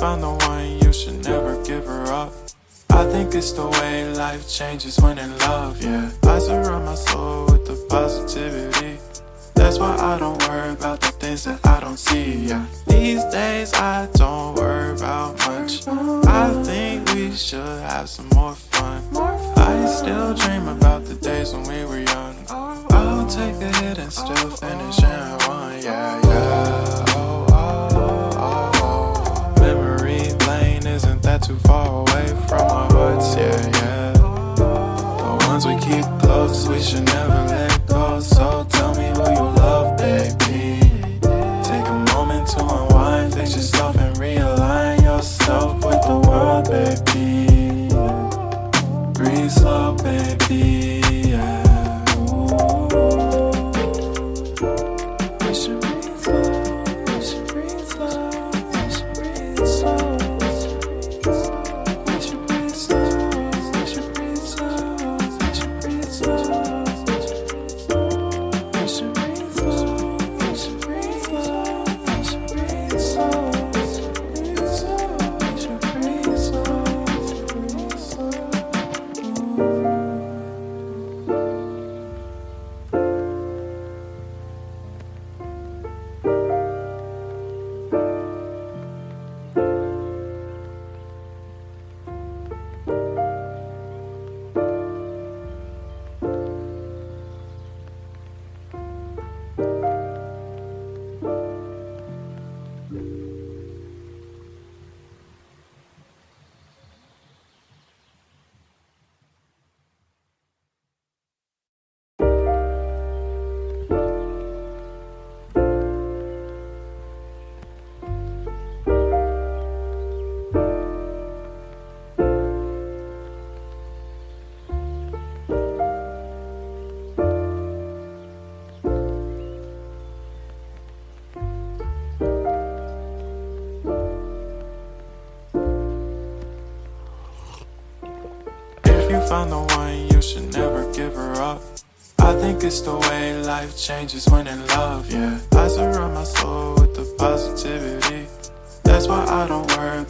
found the one, you should never give her up. I think it's the way life changes when in love, yeah. I surround my soul with the positivity. That's why I don't worry about the things that I don't see, yeah. These days I don't worry about much. I think we should have some more fun. I still dream about the days when we were young. I'll take a hit and still finish in one, yeah, yeah. Oh, oh, oh, oh. Memory lane isn't that too far away from our hearts, yeah, yeah. The ones we keep close, we should never let go. So tell me who you love, baby. Take a moment to unwind, fix yourself and realign yourself with the world, baby. Breathe slow, baby, yeah. We should breathe slow, we should breathe slow, we should breathe slow. We should breathe slow, we should breathe slow, we should breathe slow. We should breathe slow, we should breathe slow, we should breathe slow. We should breathe slow, we should breathe slow. Found the one, you should never give her up. I think it's the way life changes when in love, yeah. I surround my soul with the positivity. That's why I don't worry